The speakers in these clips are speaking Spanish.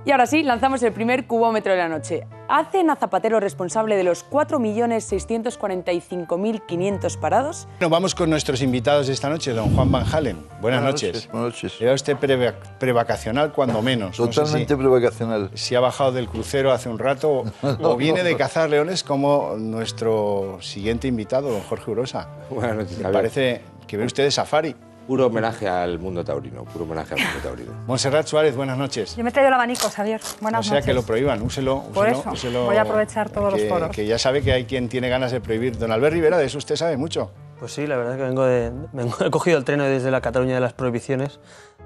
Y ahora sí, lanzamos el primer cubómetro de la noche. ¿Hacen a Zapatero responsable de los 4.645.500 parados? Bueno, vamos con nuestros invitados de esta noche, don Juan Van Halen. Buenas noches. Buenas noches. Era usted prevacacional cuando menos. Totalmente prevacacional. Si ha bajado del crucero hace un rato o viene de cazar leones como nuestro siguiente invitado, don Jorge Urosa. Buenas noches, Me Javier. parece que ve usted de safari. Puro homenaje al mundo taurino, puro homenaje al mundo taurino. Montserrat Suárez, buenas noches. Yo me he traído el abanico, Xavier. Buenas No sea noches. que lo prohíban, úselo. Por eso, voy a aprovechar todos los foros. Que ya sabe que hay quien tiene ganas de prohibir. Don Albert Rivera, de eso usted sabe mucho. Pues sí, la verdad es que he cogido el tren desde la Cataluña de las prohibiciones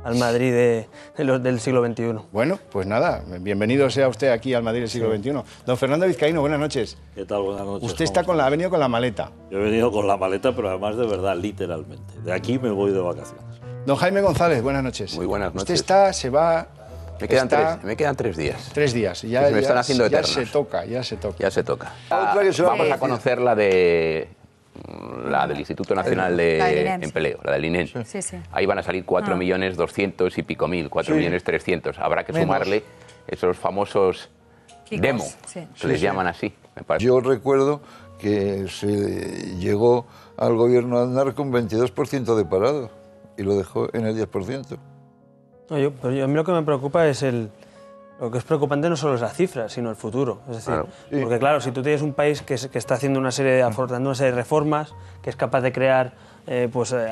al Madrid del siglo XXI. Bueno, pues nada, bienvenido sea usted aquí al Madrid del siglo XXI. Don Fernando Vizcaíno, buenas noches. ¿Qué tal? Buenas noches. Usted ha venido con la maleta. Yo he venido con la maleta, pero además de verdad, literalmente. De aquí me voy de vacaciones. Don Jaime González, buenas noches. Muy buenas noches. Usted se va... Me quedan 3 días. 3 días. Que se me están haciendo ya eternos. se toca. Ya se toca. Otra que se va Vamos a a conocer la del Instituto Nacional de La del INEM, sí. Empleo, la del INEM. Sí, sí. Ahí van a salir 4.200.000 y pico mil, 4.300.000. Habrá que sumarle esos famosos Picos, demo, sí. que les llaman así, me parece. Yo recuerdo que se llegó al gobierno de Aznar con 22% de parado y lo dejó en el 10%. No, a mí lo que me preocupa es lo que es preocupante no solo es la cifra, sino el futuro. Es decir, Claro. Sí. porque claro, si tú tienes un país que está haciendo afrontando una serie de reformas, que es capaz de crear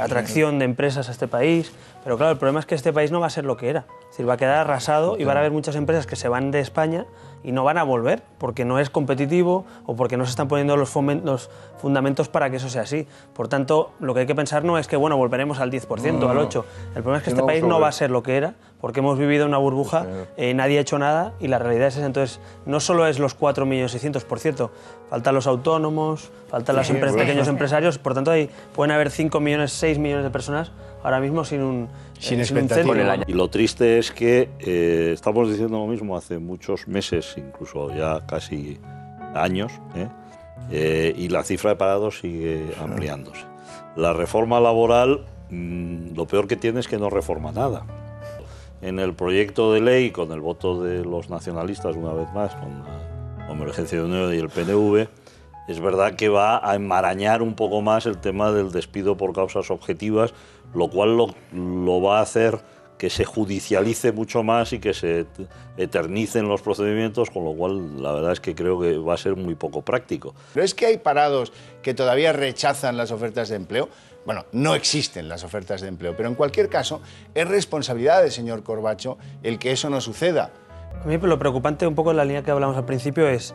atracción de empresas a este país, pero claro, el problema es que este país no va a ser lo que era. Es decir, va a quedar arrasado y van a haber muchas empresas que se van de España y no van a volver porque no es competitivo o porque no se están poniendo los fundamentos para que eso sea así. Por tanto, lo que hay que pensar no es que, bueno, volveremos al 10%, al 8%. El problema es que este país no va a ser lo que era porque hemos vivido una burbuja, nadie ha hecho nada y la realidad es esa. Entonces, no solo es los 4.600.000, por cierto, faltan los autónomos, faltan los pequeños empresarios, por tanto, pueden haber 5 millones, 6 millones de personas ahora mismo sin un expectativa. céntimo. Y lo triste es que estamos diciendo lo mismo hace muchos meses, incluso ya casi años, y la cifra de parados sigue ampliándose. La reforma laboral, lo peor que tiene es que no reforma nada. En el proyecto de ley, con el voto de los nacionalistas, una vez más, con la Convergencia de Unión y el PNV, es verdad que va a enmarañar un poco más el tema del despido por causas objetivas, lo cual lo va a hacer que se judicialice mucho más y que se eternicen los procedimientos, con lo cual la verdad es que creo que va a ser muy poco práctico. ¿Pero es que hay parados que todavía rechazan las ofertas de empleo? Bueno, no existen las ofertas de empleo, pero en cualquier caso es responsabilidad del señor Corbacho el que eso no suceda. A mí lo preocupante, un poco en la línea que hablamos al principio, es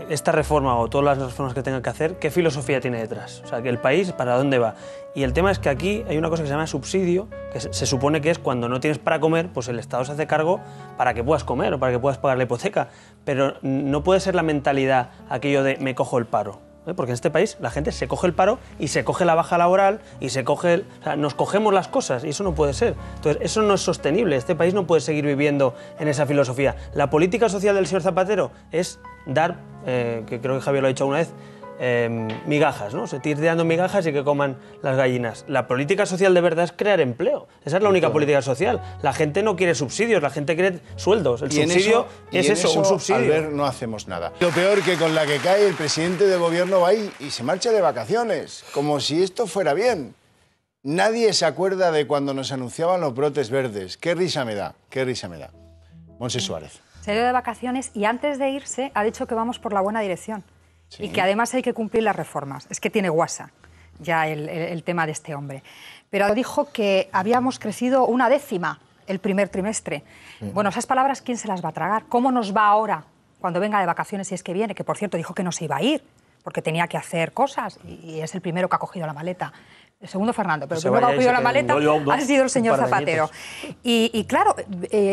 esta reforma o todas las reformas que tengan que hacer, ¿qué filosofía tiene detrás? O sea, que el país, ¿para dónde va? Y el tema es que aquí hay una cosa que se llama subsidio, que se supone que es cuando no tienes para comer, pues el Estado se hace cargo para que puedas comer o para que puedas pagar la hipoteca. Pero no puede ser la mentalidad aquello de me cojo el paro. Porque en este país la gente se coge el paro y se coge la baja laboral y se coge... O sea, nos cogemos las cosas y eso no puede ser. Entonces, eso no es sostenible. Este país no puede seguir viviendo en esa filosofía. La política social del señor Zapatero es dar, que creo que Javier lo ha dicho alguna vez, migajas, ¿no? Se ir dando migajas y que coman las gallinas. La política social de verdad es crear empleo. Esa es la única política social. La gente no quiere subsidios, la gente quiere sueldos. El subsidio es eso, un subsidio. Al ver, no hacemos nada. Lo peor que con la que cae el presidente del gobierno va y se marcha de vacaciones, como si esto fuera bien. Nadie se acuerda de cuando nos anunciaban los brotes verdes. Qué risa me da, qué risa me da. Monse Suárez. Se ha ido de vacaciones y antes de irse ha dicho que vamos por la buena dirección. Sí. Y que además hay que cumplir las reformas. Es que tiene guasa ya el tema de este hombre. Pero dijo que habíamos crecido 1/10 el primer trimestre. Sí. Bueno, esas palabras, ¿quién se las va a tragar? ¿Cómo nos va ahora cuando venga de vacaciones, si es que viene? Que, por cierto, dijo que no se iba a ir porque tenía que hacer cosas y es el primero que ha cogido la maleta. El segundo Fernando, pero el primero que ha cogido la maleta ha sido el señor Zapatero. Y claro,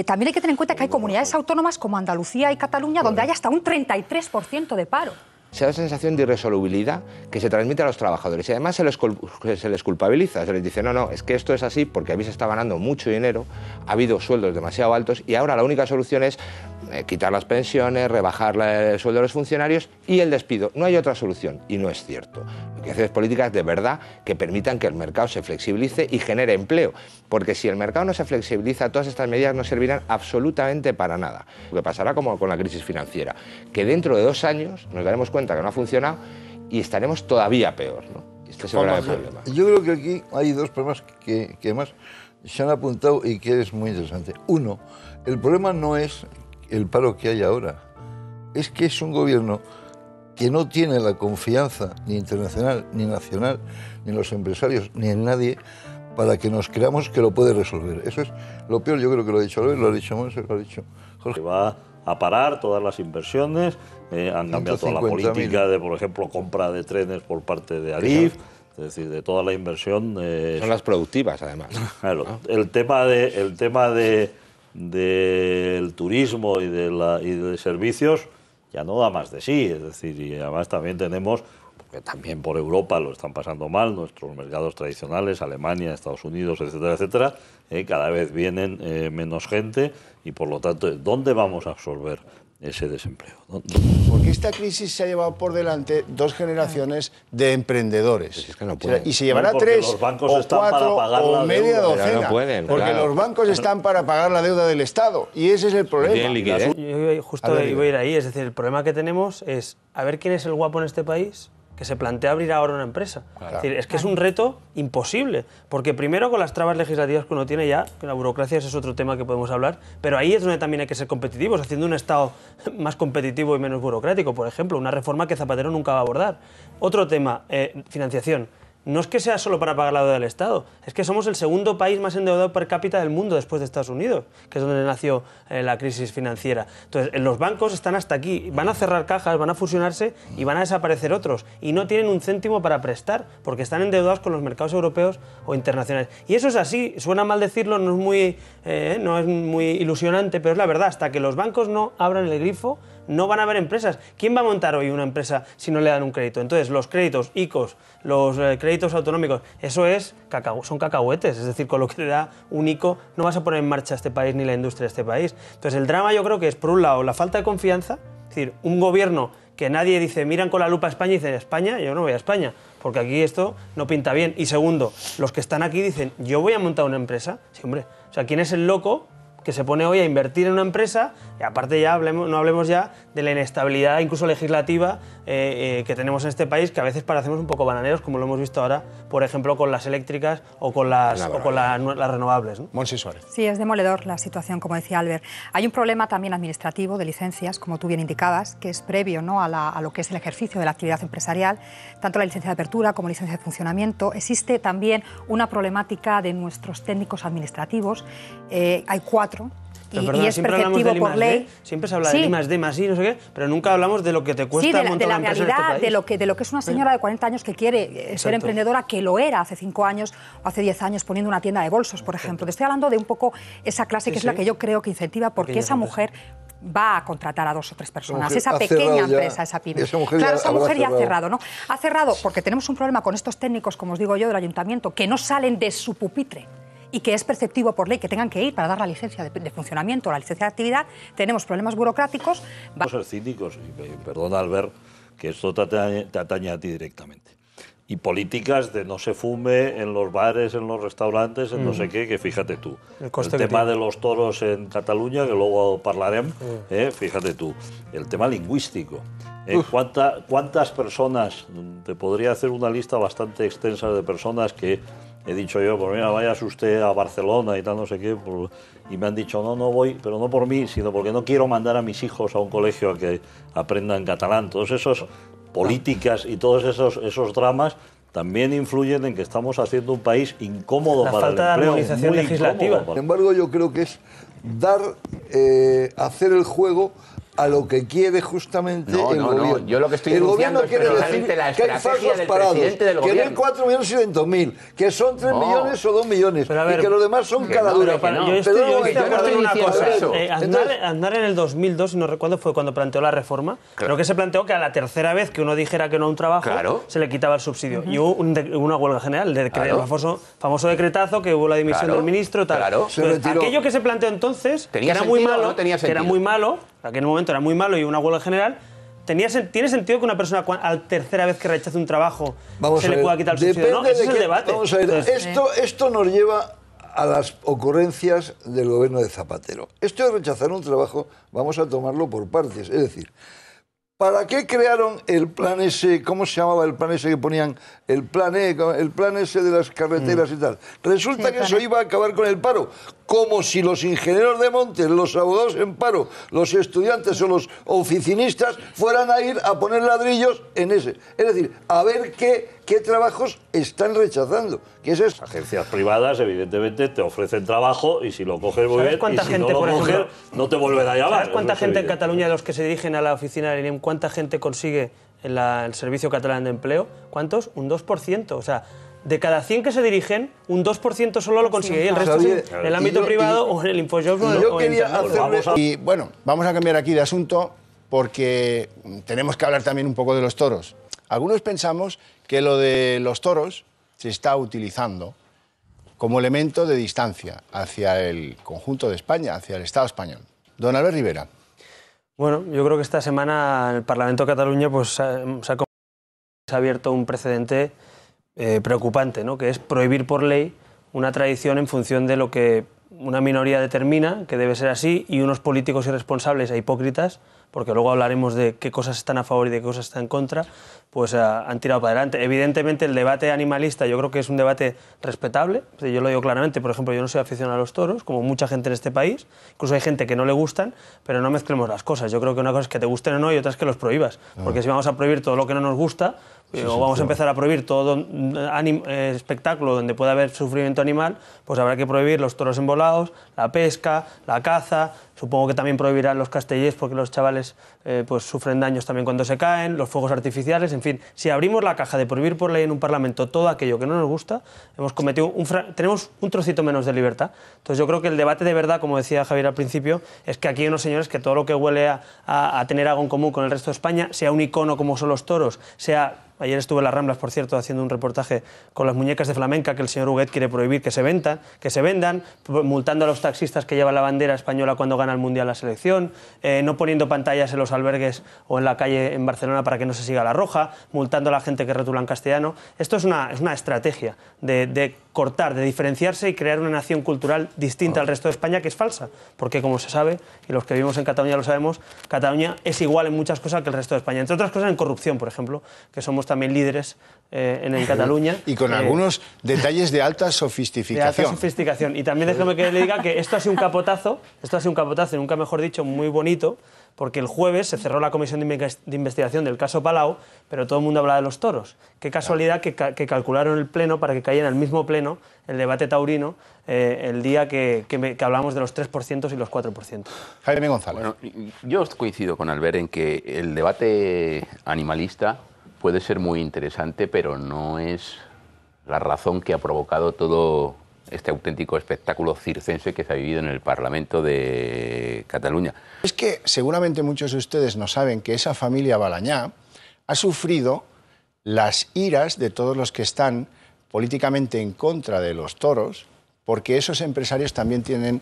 también hay que tener en cuenta que hay comunidades autónomas como Andalucía y Cataluña donde hay hasta un 33% de paro. Se da esa sensación de irresolubilidad que se transmite a los trabajadores y además se les culpabiliza, se les dice no, es que esto es así porque habéis estado ganando mucho dinero, ha habido sueldos demasiado altos y ahora la única solución es quitar las pensiones, rebajar el sueldo de los funcionarios y el despido. No hay otra solución y no es cierto. Hay que hacer políticas de verdad que permitan que el mercado se flexibilice y genere empleo. Porque si el mercado no se flexibiliza, todas estas medidas no servirán absolutamente para nada. Lo que pasará como con la crisis financiera, que dentro de 2 años nos daremos cuenta que no ha funcionado y estaremos todavía peor, ¿no? Este es el grave problema. Yo creo que aquí hay 2 problemas que además se han apuntado y que es muy interesante. Uno, el problema no es el paro que hay ahora, es que es un gobierno que no tiene la confianza ni internacional, ni nacional, ni en los empresarios, ni en nadie, para que nos creamos que lo puede resolver. Eso es lo peor, yo creo que lo ha dicho Albert, lo ha dicho Monse, lo ha dicho Jorge. Va a parar todas las inversiones, han cambiado toda la política de, por ejemplo, compra de trenes por parte de Adif, es decir, de toda la inversión. Son las productivas, además. Claro, ¿no? el tema del turismo y de servicios ya no da más de sí, es decir, y además también tenemos, porque también por Europa lo están pasando mal, nuestros mercados tradicionales, Alemania, Estados Unidos, etcétera, etcétera, cada vez vienen menos gente y por lo tanto, ¿dónde vamos a absorber ese desempleo? Porque esta crisis se ha llevado por delante 2 generaciones de emprendedores. Pues es que no pueden. Y se llevará Porque 3 los bancos o están para 4 pagar o la media deuda. docena. Pero no pueden, porque claro. los bancos están para pagar la deuda del Estado. Y ese es el problema. Tienen liquidez. Yo justo iba a ir ahí, es decir, el problema que tenemos es a ver quién es el guapo en este país que se plantea abrir ahora una empresa. Claro. Es decir, es que es un reto imposible, porque primero con las trabas legislativas que uno tiene ya, que la burocracia ese es otro tema que podemos hablar, pero ahí es donde también hay que ser competitivos, haciendo un Estado más competitivo y menos burocrático, por ejemplo, una reforma que Zapatero nunca va a abordar. Otro tema, financiación. No es que sea solo para pagar la deuda del Estado, es que somos el segundo país más endeudado per cápita del mundo después de Estados Unidos, que es donde nació la crisis financiera. Entonces, los bancos están hasta aquí, van a cerrar cajas, van a fusionarse y van a desaparecer otros. Y no tienen un céntimo para prestar, porque están endeudados con los mercados europeos o internacionales. Y eso es así, suena mal decirlo, no es muy ilusionante, pero es la verdad, hasta que los bancos no abran el grifo, no van a haber empresas. ¿Quién va a montar hoy una empresa si no le dan un crédito? Entonces, los créditos ICOs, los créditos autonómicos, eso son cacahuetes. Es decir, con lo que te da un ICO no vas a poner en marcha este país ni la industria de este país. Entonces, el drama yo creo que es, por un lado, la falta de confianza. Es decir, un gobierno que nadie dice, miran con la lupa a España y dicen, España, yo no voy a España, porque aquí esto no pinta bien. Y segundo, los que están aquí dicen, yo voy a montar una empresa. Sí, hombre, o sea, ¿quién es el loco que se pone hoy a invertir en una empresa? Y aparte ya no hablemos ya de la inestabilidad incluso legislativa que tenemos en este país, que a veces parecemos un poco bananeros, como lo hemos visto ahora, por ejemplo, con las eléctricas o con las renovables, ¿no? Monse Suárez. Sí, es demoledor la situación, como decía Albert. Hay un problema también administrativo de licencias, como tú bien indicabas, que es previo, ¿no?, a lo que es el ejercicio de la actividad empresarial, tanto la licencia de apertura como la licencia de funcionamiento. Existe también una problemática de nuestros técnicos administrativos. Hay 4. Y es perceptivo por ley. Siempre se habla de I+D+I, no sé qué, pero nunca hablamos de lo que te cuesta montar una empresa en este país. De lo que es una señora de 40 años que quiere ser emprendedora, que lo era hace 5 años o hace 10 años poniendo una tienda de bolsos, por ejemplo. Te estoy hablando de un poco esa clase que es la que yo creo que incentiva, porque esa mujer va a contratar a 2 o 3 personas. Esa pequeña empresa, esa pyme. Esa mujer ya ha cerrado, ¿no? Ha cerrado porque tenemos un problema con estos técnicos, como os digo yo, del ayuntamiento, que no salen de su pupitre y que es perceptivo por ley que tengan que ir para dar la licencia de funcionamiento o la licencia de actividad. Tenemos problemas burocráticos. Vamos a ser cínicos, y perdona, Albert, que esto te atañe a ti directamente. Y políticas de no se fume en los bares, en los restaurantes, en no sé qué, que fíjate tú. El tema de los toros en Cataluña, que luego hablaremos, fíjate tú. El tema lingüístico. ¿Cuántas personas, te podría hacer una lista bastante extensa de personas que he dicho yo, pues mira, vayas usted a Barcelona y tal, no sé qué, y me han dicho, no voy, pero no por mí, sino porque no quiero mandar a mis hijos a un colegio a que aprendan catalán. Todos esos políticas y todos esos dramas también influyen en que estamos haciendo un país incómodo para el empleo. La falta de armonización legislativa. Sin embargo, yo creo que es hacer el juego a lo que quiere justamente el gobierno. Yo lo que estoy denunciando es precisamente la estrategia del presidente del gobierno. Que no hay 4.700.000, que son 3 millones o 2 millones, y que los demás son caladuras. Yo estoy de acuerdo en una cosa. Aznar en el 2002, no recuerdo, fue cuando planteó la reforma, creo que se planteó que a la tercera vez que uno dijera que no a un trabajo, se le quitaba el subsidio. Y hubo una huelga general, el famoso decretazo, que hubo la dimisión del ministro, tal. Aquello que se planteó entonces, que era muy malo, en aquel momento era muy malo y una huelga general, ¿tiene sentido que una persona a la tercera vez que rechace un trabajo se le pueda quitar el subsidio? Depende ¿No? Ese de es el debate. Vamos a ver, Entonces, esto nos lleva a las ocurrencias del gobierno de Zapatero. Esto de rechazar un trabajo, vamos a tomarlo por partes. Es decir, ¿para qué crearon el plan ese? ¿Cómo se llamaba el plan ese que ponían? El plan ese de las carreteras y tal. Resulta que eso iba a acabar con el paro. Como si los ingenieros de montes, los abogados en paro, los estudiantes o los oficinistas fueran a ir a poner ladrillos en ese. Es decir, a ver qué trabajos están rechazando. ¿Qué es eso? Agencias privadas, evidentemente, te ofrecen trabajo y si lo coges muy bien, y si no lo coges, no te vuelven a llamar. ¿Sabes cuánta gente en Cataluña de los que se dirigen a la oficina del INEM, cuánta gente consigue en el Servicio Catalán de Empleo? ¿Cuántos? Un 2%. O sea, de cada 100 que se dirigen, un 2% solo lo consigue y el resto es en el ámbito privado o en el InfoJobs o en Internet. Y bueno, vamos a cambiar aquí de asunto porque tenemos que hablar también un poco de los toros. Algunos pensamos que lo de los toros se está utilizando como elemento de distancia hacia el conjunto de España, hacia el Estado español. Don Albert Rivera. Bueno, yo creo que esta semana el Parlamento de Cataluña pues, se ha abierto un precedente preocupante, ¿no? Que es prohibir por ley una tradición en función de lo que una minoría determina, que debe ser así, y unos políticos irresponsables e hipócritas, porque luego hablaremos de qué cosas están a favor y de qué cosas están en contra, pues han tirado para adelante. Evidentemente el debate animalista yo creo que es un debate respetable, yo lo digo claramente, por ejemplo, yo no soy aficionado a los toros, como mucha gente en este país, incluso hay gente que no le gustan, pero no mezclemos las cosas. Yo creo que una cosa es que te gusten o no y otra es que los prohíbas, porque si vamos a prohibir todo lo que no nos gusta, o vamos a empezar a prohibir todo espectáculo donde pueda haber sufrimiento animal, pues habrá que prohibir los toros embolados, la pesca, la caza, supongo que también prohibirán los castellers porque los chavales pues sufren daños también cuando se caen, los fuegos artificiales, en fin. Si abrimos la caja de prohibir por ley en un Parlamento todo aquello que no nos gusta, tenemos un trocito menos de libertad. Entonces yo creo que el debate de verdad, como decía Javier al principio, es que aquí hay unos señores que todo lo que huele a tener algo en común con el resto de España, sea un icono como son los toros, sea... Ayer estuve en las Ramblas, por cierto, haciendo un reportaje con las muñecas de flamenca que el señor Huguet quiere prohibir que se vendan, multando a los taxistas que llevan la bandera española cuando gana el Mundial la selección, no poniendo pantallas en los albergues o en la calle en Barcelona para que no se siga la roja, multando a la gente que rotula en castellano. Esto es una estrategia de cortar, de diferenciarse y crear una nación cultural distinta al resto de España, que es falsa, porque como se sabe, y los que vivimos en Cataluña lo sabemos, Cataluña es igual en muchas cosas que el resto de España, entre otras cosas en corrupción, por ejemplo, que somos también líderes en Cataluña. Y con algunos detalles de alta sofisticación. De alta sofisticación. Y también déjeme que le diga que esto ha sido un capotazo, y nunca mejor dicho, muy bonito, porque el jueves se cerró la comisión de investigación del caso Palau, pero todo el mundo hablaba de los toros. Qué casualidad que calcularon el pleno para que cayera en el mismo pleno el debate taurino el día que hablamos de los 3% y los 4%. Jaime González. Bueno, yo coincido con Albert en que el debate animalista puede ser muy interesante, pero no es la razón que ha provocado todo este auténtico espectáculo circense que se ha vivido en el Parlamento de Cataluña. Es que seguramente muchos de ustedes no saben que esa familia Balañá ha sufrido las iras de todos los que están políticamente en contra de los toros, porque esos empresarios también tienen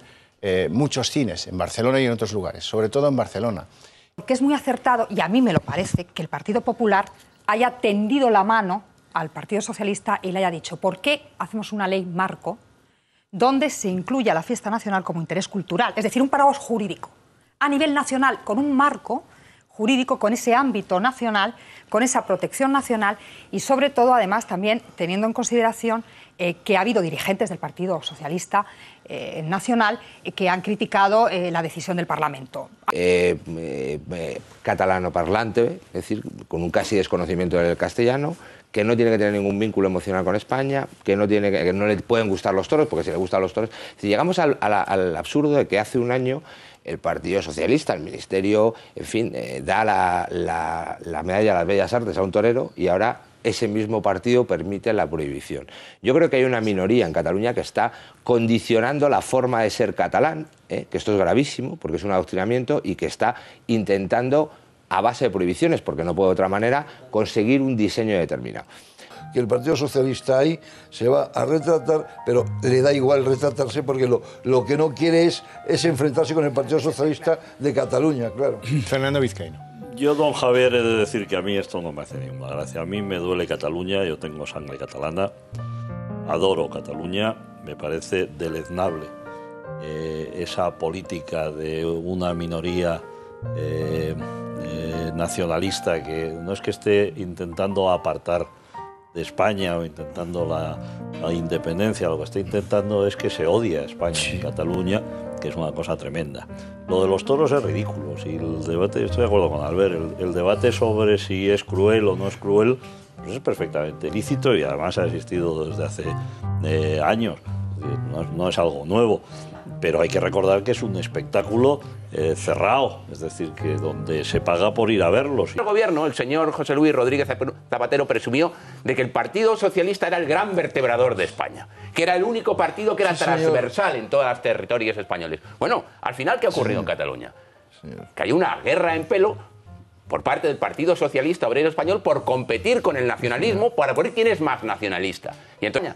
muchos cines en Barcelona y en otros lugares, sobre todo en Barcelona. Porque es muy acertado, y a mí me lo parece, que el Partido Popular haya tendido la mano al Partido Socialista y le haya dicho, ¿por qué hacemos una ley marco donde se incluya la fiesta nacional como interés cultural? Es decir, un paraguas jurídico a nivel nacional, con un marco jurídico, con ese ámbito nacional, con esa protección nacional y, sobre todo, además, también teniendo en consideración que ha habido dirigentes del Partido Socialista nacional que han criticado la decisión del Parlamento. Catalano parlante, es decir, con un casi desconocimiento del castellano, que no tiene que tener ningún vínculo emocional con España, que no le pueden gustar los toros, porque si le gustan los toros... Si llegamos al absurdo de que hace un año el Partido Socialista, el Ministerio, en fin, da la medalla a las Bellas Artes a un torero y ahora ese mismo partido permite la prohibición. Yo creo que hay una minoría en Cataluña que está condicionando la forma de ser catalán, que esto es gravísimo porque es un adoctrinamiento, y que está intentando, a base de prohibiciones, porque no puede de otra manera, conseguir un diseño determinado. Que el Partido Socialista ahí se va a retratar, pero le da igual retratarse porque lo que no quiere es enfrentarse con el Partido Socialista de Cataluña, claro. Fernando Vizcaíno. Yo, don Javier, he de decir que a mí esto no me hace ninguna gracia. A mí me duele Cataluña, yo tengo sangre catalana, adoro Cataluña, me parece deleznable esa política de una minoría nacionalista que no es que esté intentando apartar de España o intentando la independencia, lo que está intentando es que se odie a España y Cataluña, que es una cosa tremenda. Lo de los toros es ridículo. Si el debate, estoy de acuerdo con Albert, el debate sobre si es cruel o no es cruel, pues es perfectamente lícito y además ha existido desde hace años. No es algo nuevo, pero hay que recordar que es un espectáculo cerrado, es decir, que donde se paga por ir a verlos. El gobierno, el señor José Luis Rodríguez Zapatero, presumió de que el Partido Socialista era el gran vertebrador de España, que era el único partido que era transversal en todos los territorios españoles. Bueno, al final, ¿qué ha ocurrido en Cataluña? Que hay una guerra en pelo por parte del Partido Socialista Obrero Español por competir con el nacionalismo para ver quién es más nacionalista. Y entonces,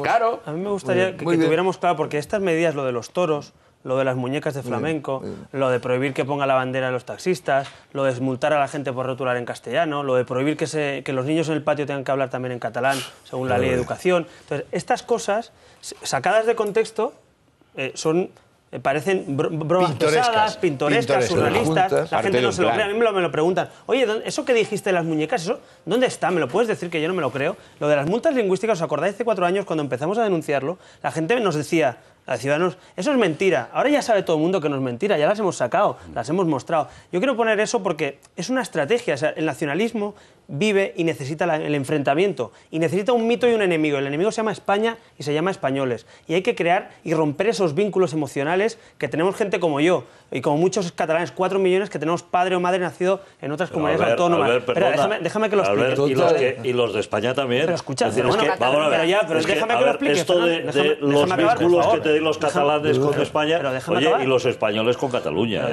claro, a mí me gustaría que tuviéramos claro, porque estas medidas, lo de los toros, lo de las muñecas de flamenco, lo de prohibir que ponga la bandera de los taxistas, lo de multar a la gente por rotular en castellano, lo de prohibir que los niños en el patio tengan que hablar también en catalán, según la ley de educación. Entonces, estas cosas, sacadas de contexto, parecen bromas pesadas, pintorescas, surrealistas. La gente no se lo cree. A mí me lo preguntan. Oye, ¿eso que dijiste de las muñecas, eso dónde está? ¿Me lo puedes decir? Que yo no me lo creo. Lo de las multas lingüísticas, ¿os acordáis hace 4 años cuando empezamos a denunciarlo? La gente nos decía, a Ciudadanos, eso es mentira. Ahora ya sabe todo el mundo que no es mentira, ya las hemos sacado, las hemos mostrado. Yo quiero poner eso porque es una estrategia. O sea, el nacionalismo vive y necesita el enfrentamiento. Y necesita un mito y un enemigo. El enemigo se llama España y se llama españoles. Y hay que crear y romper esos vínculos emocionales que tenemos gente como yo y como muchos catalanes, 4 millones que tenemos padre o madre nacido en otras comunidades autónomas. Espera, déjame que lo explique. Y los de España también. Pero escucha, déjame que lo explique. Esto de los vínculos que te den los catalanes con España, oye, y los españoles con Cataluña.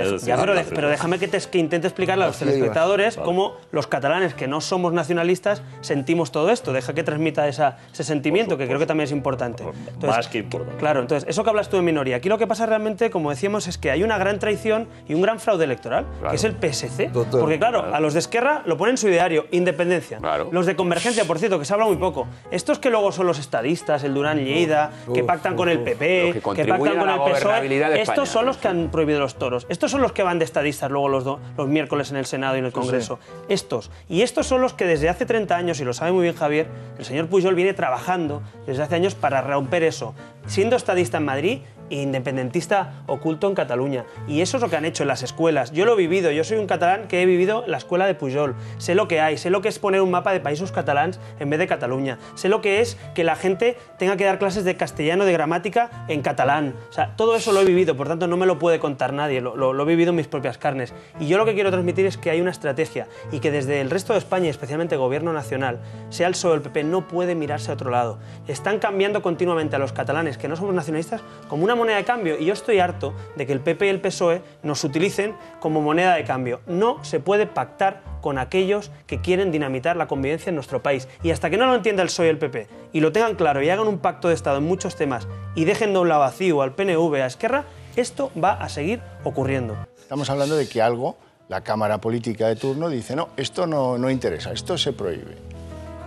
Pero déjame que intente explicarle a los telespectadores cómo los catalanes que no somos nacionalistas sentimos todo esto. Deja que transmita ese sentimiento, que creo que también es importante. Entonces, más que importante. Claro, entonces, eso que hablas tú de minoría. Aquí lo que pasa realmente, como decíamos, es que hay una gran traición y un gran fraude electoral, que es el PSC. Porque, claro, a los de Esquerra lo ponen en su ideario, independencia. Los de Convergencia, por cierto, que se habla muy poco. Estos que luego son los estadistas, el Durán Lleida, que pactan con el PP, que pactan con el PSOE, estos son los que han prohibido los toros. Estos son los que van de estadistas luego los miércoles en el Senado y en el Congreso. Estos. Y estos son los que desde hace 30 años, y lo sabe muy bien Javier, el señor Pujol viene trabajando desde hace años para romper eso, siendo estadista en Madrid e independentista oculto en Cataluña. Y eso es lo que han hecho en las escuelas. Yo lo he vivido, yo soy un catalán que he vivido la escuela de Pujol. Sé lo que hay, sé lo que es poner un mapa de països catalans en vez de Cataluña. Sé lo que es que la gente tenga que dar clases de castellano, de gramática en catalán. O sea, todo eso lo he vivido, por tanto no me lo puede contar nadie, lo he vivido en mis propias carnes. Y yo lo que quiero transmitir es que hay una estrategia y que desde el resto de España, y especialmente el gobierno nacional, sea el PSOE o el PP, no puede mirarse a otro lado. Están cambiando continuamente a los catalanes, que no somos nacionalistas, como una moneda de cambio, y yo estoy harto de que el PP y el PSOE nos utilicen como moneda de cambio. No se puede pactar con aquellos que quieren dinamitar la convivencia en nuestro país, y hasta que no lo entienda el PSOE y el PP y lo tengan claro y hagan un pacto de Estado en muchos temas y dejen de un lado vacío al PNV, a Esquerra, esto va a seguir ocurriendo. Estamos hablando de que algo, la Cámara Política de turno dice, no, esto no interesa, esto se prohíbe.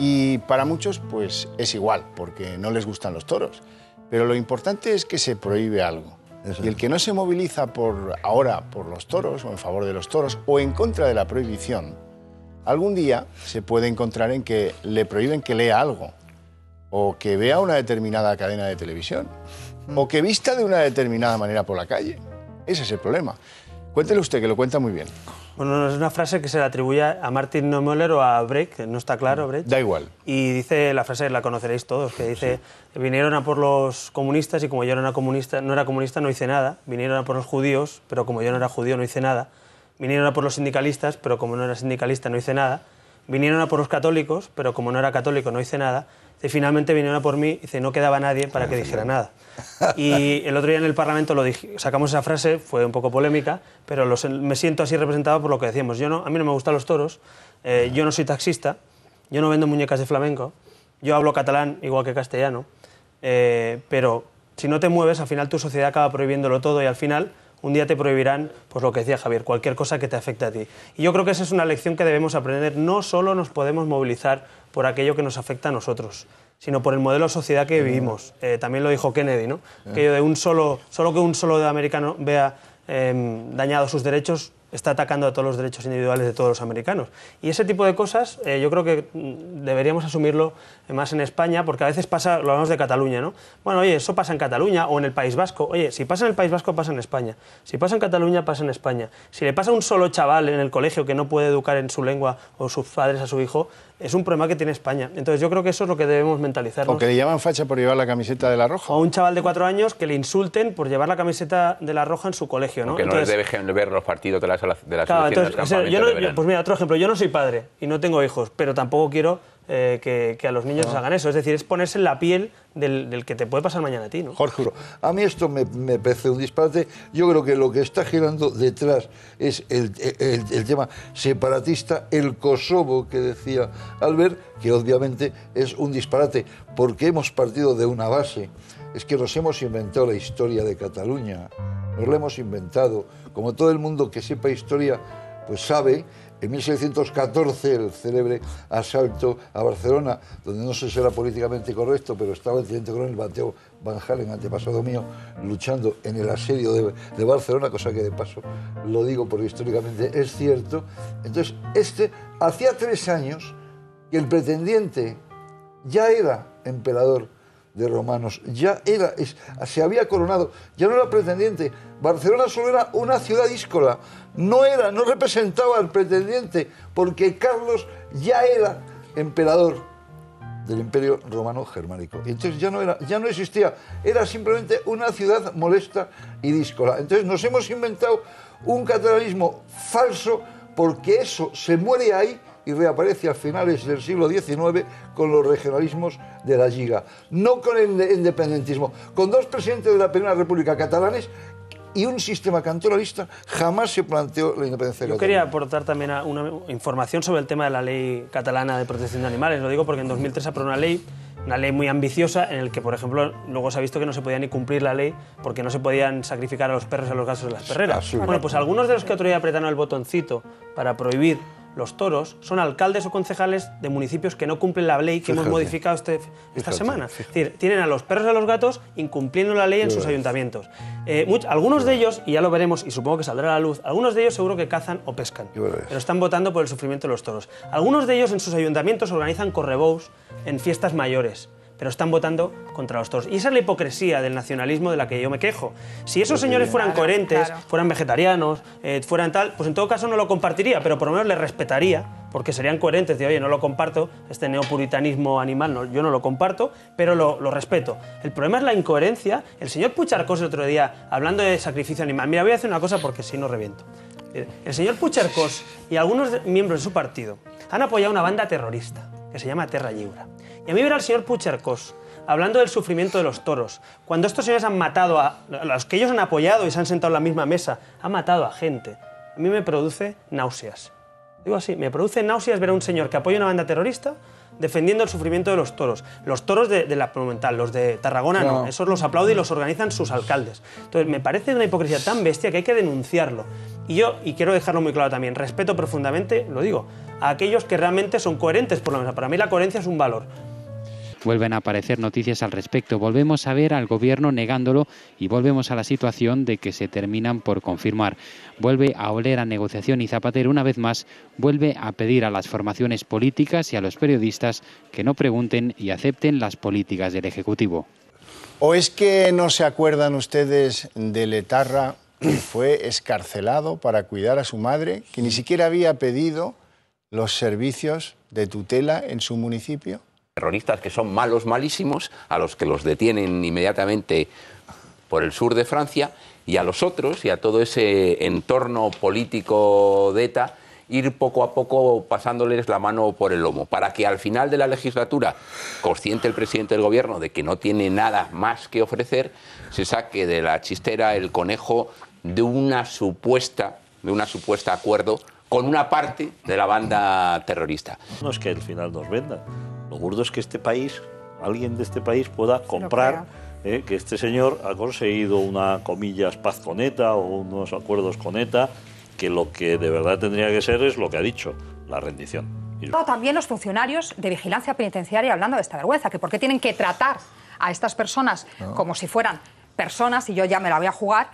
Y para muchos, pues es igual, porque no les gustan los toros. Pero lo importante es que se prohíbe algo. Y el que no se moviliza ahora por los toros, o en favor de los toros, o en contra de la prohibición, algún día se puede encontrar en que le prohíben que lea algo, o que vea una determinada cadena de televisión, o que vista de una determinada manera por la calle. Ese es el problema. Cuéntele usted, que lo cuenta muy bien. Bueno, es una frase que se le atribuye a Martin Niemöller o a Brecht, que no está claro, Brecht. Da igual. Y dice, la frase la conoceréis todos, que dice, vinieron a por los comunistas y como yo no era comunista, no hice nada. Vinieron a por los judíos, pero como yo no era judío, no hice nada. Vinieron a por los sindicalistas, pero como no era sindicalista, no hice nada. Vinieron a por los católicos, pero como no era católico, no hice nada. Y finalmente vinieron a por mí y dice, no quedaba nadie para que dijera nada. Y el otro día en el Parlamento sacamos esa frase, fue un poco polémica, pero me siento así representado por lo que decíamos. A mí no me gustan los toros, yo no soy taxista, yo no vendo muñecas de flamenco, yo hablo catalán igual que castellano, pero si no te mueves, al final tu sociedad acaba prohibiéndolo todo y al final, un día te prohibirán, pues lo que decía Javier, cualquier cosa que te afecte a ti. Y yo creo que esa es una lección que debemos aprender. No solo nos podemos movilizar por aquello que nos afecta a nosotros, sino por el modelo de sociedad que vivimos. También lo dijo Kennedy, ¿no? Aquello de solo que un solo americano vea dañados sus derechos, está atacando a todos los derechos individuales de todos los americanos. Y ese tipo de cosas yo creo que deberíamos asumirlo más en España, porque a veces pasa, lo hablamos de Cataluña, ¿no? Bueno, oye, eso pasa en Cataluña o en el País Vasco. Oye, si pasa en el País Vasco, pasa en España. Si pasa en Cataluña, pasa en España. Si le pasa a un solo chaval en el colegio que no puede educar en su lengua o sus padres a su hijo, es un problema que tiene España. Entonces yo creo que eso es lo que debemos mentalizarnos. O que le llaman facha por llevar la camiseta de la Roja. O a un chaval de 4 años que le insulten por llevar la camiseta de la Roja en su colegio, ¿no? Que no les dejen ver los partidos de la selección. Pues mira, otro ejemplo. Yo no soy padre y no tengo hijos, pero tampoco quiero que a los niños les hagan eso. Es decir, es ponerse en la piel del que te puede pasar mañana a ti, ¿no? Jorge, a mí esto me parece un disparate. Yo creo que lo que está girando detrás es el tema separatista, el Kosovo que decía Albert, que obviamente es un disparate, porque hemos partido de una base. Es que nos hemos inventado la historia de Cataluña, nos la hemos inventado. Como todo el mundo que sepa historia, pues sabe, en 1614 el célebre asalto a Barcelona, donde no sé si era políticamente correcto, pero estaba el teniente coronel Mateo Van Halen, antepasado mío, luchando en el asedio de Barcelona, cosa que de paso lo digo porque históricamente es cierto. Entonces, hacía 3 años que el pretendiente ya era emperador de romanos, se había coronado, ya no era pretendiente. Barcelona solo era una ciudad díscola, no representaba al pretendiente, porque Carlos ya era emperador del Imperio Romano Germánico. Y entonces ya no existía, era simplemente una ciudad molesta y díscola. Entonces nos hemos inventado un catalanismo falso, porque eso se muere ahí y reaparece a finales del siglo XIX con los regionalismos de la Lliga, no con el independentismo. Con 2 presidentes de la Primera República catalanes y un sistema cantonalista, jamás se planteó la independencia catalana. Yo quería aportar también una información sobre el tema de la ley catalana de protección de animales. Lo digo porque en 2003 aprobó una ley muy ambiciosa, en el que, por ejemplo, luego se ha visto que no se podía ni cumplir la ley porque no se podían sacrificar a los perros y a los gatos de las perreras. Bueno, pues algunos de los que otro día apretaron el botoncito para prohibir los toros son alcaldes o concejales de municipios que no cumplen la ley que hemos modificado esta semana. Es decir, tienen a los perros y a los gatos incumpliendo la ley en sus ayuntamientos. Algunos de ellos, y ya lo veremos y supongo que saldrá a la luz, algunos de ellos seguro que cazan o pescan, pero están votando por el sufrimiento de los toros. Algunos de ellos en sus ayuntamientos organizan correbous en fiestas mayores, pero están votando contra los toros. Y esa es la hipocresía del nacionalismo de la que yo me quejo. Si esos señores fueran coherentes, fueran vegetarianos, fueran tal, pues en todo caso no lo compartiría, pero por lo menos les respetaría, porque serían coherentes de, oye, no lo comparto, este neopuritanismo animal, yo no lo comparto, pero lo respeto. El problema es la incoherencia. El señor Puigcercós el otro día, hablando de sacrificio animal, mira, voy a hacer una cosa porque si no reviento. El señor Puigcercós y algunos miembros de su partido han apoyado una banda terrorista que se llama Terra Lliure. Y a mí ver al señor Puigcercós hablando del sufrimiento de los toros, cuando estos señores han matado a los que ellos han apoyado y se han sentado en la misma mesa, han matado a gente, a mí me produce náuseas. Digo así, me produce náuseas ver a un señor que apoya una banda terrorista defendiendo el sufrimiento de los toros. Los toros de la Monumental, los de Tarragona no, esos los aplauden y los organizan sus alcaldes. Entonces, me parece una hipocresía tan bestia que hay que denunciarlo. Y quiero dejarlo muy claro también, respeto profundamente, lo digo, a aquellos que realmente son coherentes por lo menos. Para mí la coherencia es un valor. Vuelven a aparecer noticias al respecto, volvemos a ver al gobierno negándolo y volvemos a la situación de que se terminan por confirmar. Vuelve a oler a negociación y Zapatero una vez más vuelve a pedir a las formaciones políticas y a los periodistas que no pregunten y acepten las políticas del Ejecutivo. ¿O es que no se acuerdan ustedes del etarra que fue excarcelado para cuidar a su madre, que ni siquiera había pedido los servicios de tutela en su municipio? Terroristas que son malos, malísimos, a los que los detienen inmediatamente por el sur de Francia, y a los otros y a todo ese entorno político de ETA ir poco a poco pasándoles la mano por el lomo, para que al final de la legislatura, consciente el presidente del gobierno de que no tiene nada más que ofrecer, se saque de la chistera el conejo de una supuesta acuerdo con una parte de la banda terrorista. No es que al final nos venda. Lo burdo es que alguien de este país pueda comprar que este señor ha conseguido una, comillas, paz con ETA o unos acuerdos con ETA, que lo que de verdad tendría que ser es lo que ha dicho, la rendición. También los funcionarios de vigilancia penitenciaria hablando de esta vergüenza, que por qué tienen que tratar a estas personas como si fueran personas, y yo ya me la voy a jugar,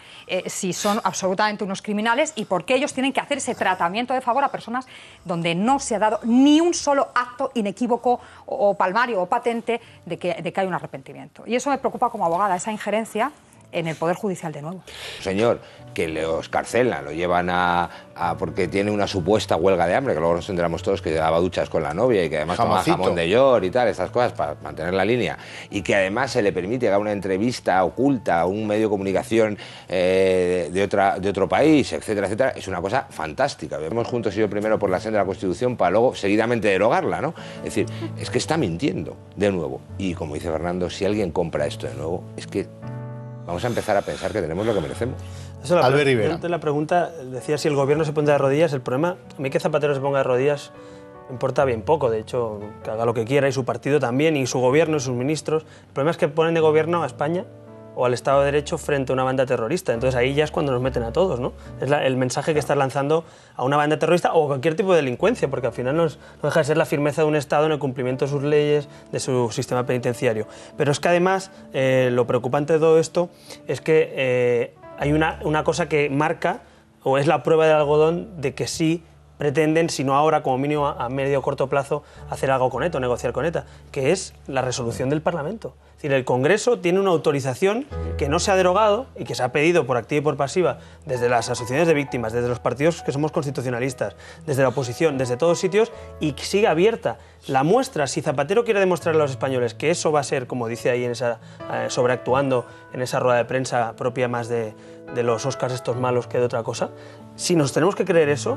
si son absolutamente unos criminales, y por qué ellos tienen que hacer ese tratamiento de favor a personas donde no se ha dado ni un solo acto inequívoco o palmario o patente de que hay un arrepentimiento. Y eso me preocupa como abogada, esa injerencia en el Poder Judicial de nuevo. Señor, que lo escarcelan, lo llevan porque tiene una supuesta huelga de hambre, que luego nos enteramos todos que daba duchas con la novia y que además toma jamón de york y tal, estas cosas para mantener la línea, y que además se le permite hacer una entrevista oculta a un medio de comunicación de otro país, etcétera, etcétera, es una cosa fantástica. Hemos juntos ido primero por la senda de la Constitución para luego seguidamente derogarla, ¿no? Es decir, es que está mintiendo de nuevo. Y como dice Fernando, si alguien compra esto de nuevo, es que vamos a empezar a pensar que tenemos lo que merecemos. Albert Rivera. La pregunta decía si el gobierno se pone de rodillas. El problema, a mí que Zapatero se ponga de rodillas me importa bien poco. De hecho, que haga lo que quiera, y su partido también, y su gobierno y sus ministros. El problema es que ponen de gobierno a España o al Estado de Derecho frente a una banda terrorista. Entonces ahí ya es cuando nos meten a todos, ¿no? Es el mensaje que estás lanzando a una banda terrorista o cualquier tipo de delincuencia, porque al final no deja de ser la firmeza de un Estado en el cumplimiento de sus leyes, de su sistema penitenciario. Pero es que además lo preocupante de todo esto es que hay una cosa que marca, o es la prueba del algodón, de que sí pretenden, si no ahora, como mínimo a medio o corto plazo, hacer algo con ETA, o negociar con ETA, que es la resolución del Parlamento. Es decir, el Congreso tiene una autorización que no se ha derogado y que se ha pedido por activa y por pasiva desde las asociaciones de víctimas, desde los partidos que somos constitucionalistas, desde la oposición, desde todos sitios, y que sigue abierta. La muestra, si Zapatero quiere demostrarle a los españoles que eso va a ser, como dice ahí, sobreactuando en esa rueda de prensa propia más de los Oscars estos malos que de otra cosa, si nos tenemos que creer eso,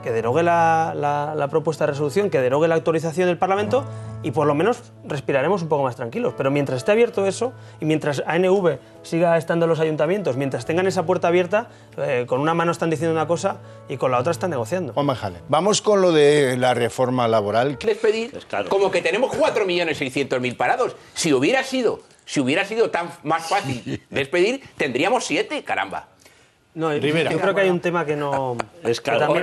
que derogue la propuesta de resolución, que derogue la autorización del Parlamento, y por lo menos respiraremos un poco más tranquilos. Pero mientras esté abierto eso, y mientras ANV siga estando en los ayuntamientos, mientras tengan esa puerta abierta, con una mano están diciendo una cosa y con la otra están negociando. Juan Majale, vamos con lo de la reforma laboral. Despedir, como que tenemos 4.600.000 parados. Si hubiera sido tan más fácil despedir, tendríamos 7, caramba. No, yo creo que hay un tema que no... Es claro,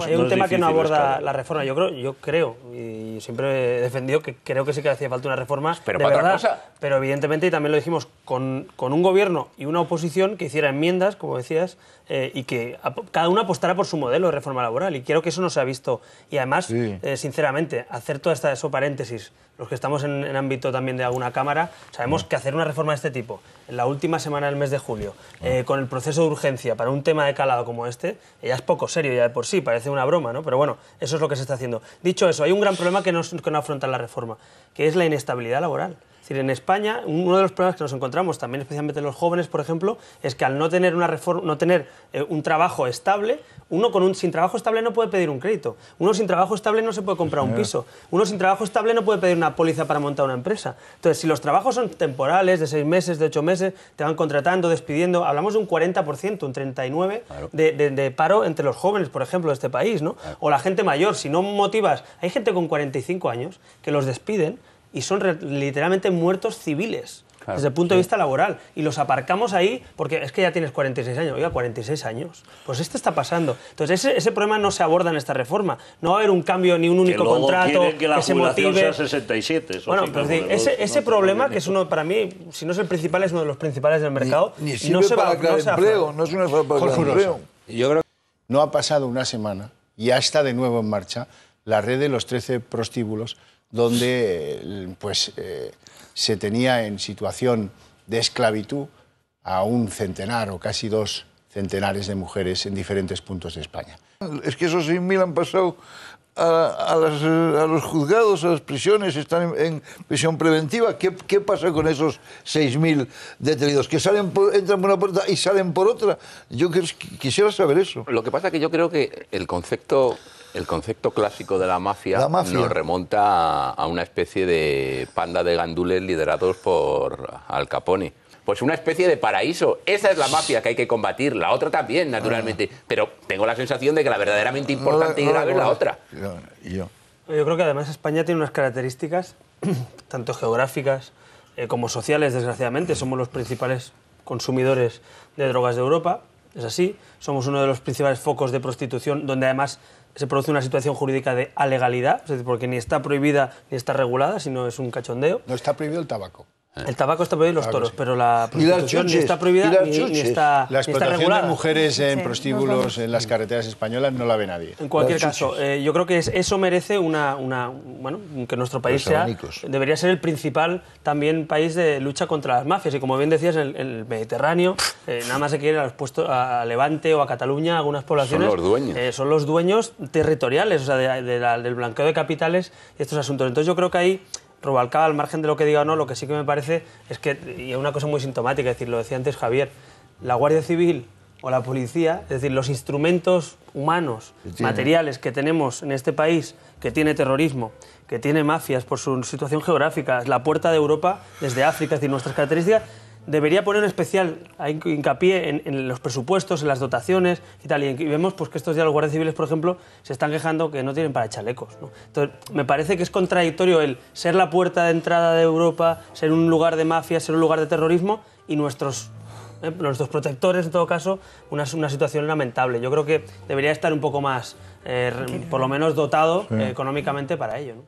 hay un tema que no aborda la reforma. Yo creo, y siempre he defendido que creo que sí que hacía falta una reforma, pero de para verdad, otra cosa. Pero evidentemente, y también lo dijimos, con un gobierno y una oposición que hiciera enmiendas, como decías, y que cada uno apostara por su modelo de reforma laboral. Y creo que eso no se ha visto. Y además, sinceramente, hacer toda eso paréntesis, los que estamos en ámbito también de alguna cámara, sabemos que hacer una reforma de este tipo, en la última semana del mes de julio, con el proceso de urgencia para un tema de calado como este, ya es poco serio ya de por sí, parece una broma, ¿no? Pero bueno, eso es lo que se está haciendo. Dicho eso, hay un gran problema que no afronta la reforma, que es la inestabilidad laboral. Es decir, en España, uno de los problemas que nos encontramos, también especialmente los jóvenes, por ejemplo, es que al no tener un trabajo estable, uno sin trabajo estable no puede pedir un crédito. Uno sin trabajo estable no se puede comprar un piso. Uno sin trabajo estable no puede pedir una póliza para montar una empresa. Entonces, si los trabajos son temporales, de 6 meses, de 8 meses, te van contratando, despidiendo, hablamos de un 40%, un 39% claro, de paro entre los jóvenes, por ejemplo, de este país, ¿no? Claro. O la gente mayor, si no motivas... Hay gente con 45 años que los despiden y son literalmente muertos civiles, claro, desde el punto de vista laboral. Y los aparcamos ahí porque es que ya tienes 46 años. Oiga, 46 años. Pues esto está pasando. Entonces ese problema no se aborda en esta reforma. No va a haber un cambio ni un único contrato que la se motive. Sea 67. Bueno, pues ese problema, que es uno, para mí, si no es el principal, es uno de los principales del mercado. Ni no se para crear empleo, no es una reforma para crear empleo. Yo creo que no ha pasado una semana y ya está de nuevo en marcha la red de los 13 prostíbulos, donde se tenía en situación de esclavitud a un centenar o casi 2 centenares de mujeres en diferentes puntos de España. Es que esos 6.000 han pasado a los juzgados, a las prisiones, están en prisión preventiva. ¿Qué pasa con esos 6.000 detenidos? ¿Que entran por una puerta y salen por otra? Yo quisiera saber eso. Lo que pasa es que yo creo que el concepto clásico de la mafia nos remonta a una especie de panda de gandules liderados por Al Capone. Pues una especie de paraíso. Esa es la mafia que hay que combatir. La otra también, naturalmente. Pero tengo la sensación de que la verdaderamente importante y grave es la otra. Yo creo que además España tiene unas características, tanto geográficas como sociales, desgraciadamente, somos los principales consumidores de drogas de Europa, es así. Somos uno de los principales focos de prostitución, donde además se produce una situación jurídica de alegalidad, es decir, porque ni está prohibida ni está regulada, sino es un cachondeo. No está prohibido el tabaco. El tabaco está prohibido y los toros, sí. pero la prostitución ni está prohibida ni está La explotación regulada. de mujeres en prostíbulos en las carreteras españolas no la ve nadie. En cualquier caso, yo creo que eso merece bueno, que nuestro país debería ser el principal también país de lucha contra las mafias. Y como bien decías, en el Mediterráneo, nada más se quiere a Levante o a Cataluña, algunas poblaciones. Son los dueños. Son los dueños territoriales, o sea, del blanqueo de capitales y estos asuntos. Entonces yo creo que ahí, Rubalcaba, al margen de lo que diga o no, lo que sí que me parece es que, y es una cosa muy sintomática, es decir, lo decía antes Javier, la Guardia Civil o la policía, es decir, los instrumentos humanos, materiales que tenemos en este país, que tiene terrorismo, que tiene mafias por su situación geográfica, es la puerta de Europa desde África, es decir, nuestras características, debería poner especial hincapié en los presupuestos, en las dotaciones y tal. Y vemos pues, que estos días los guardias civiles, por ejemplo, se están quejando que no tienen para chalecos, ¿no? Entonces, me parece que es contradictorio el ser la puerta de entrada de Europa, ser un lugar de mafia, ser un lugar de terrorismo y nuestros protectores, en todo caso, una situación lamentable. Yo creo que debería estar un poco más, por lo menos, dotado económicamente para ello, ¿no?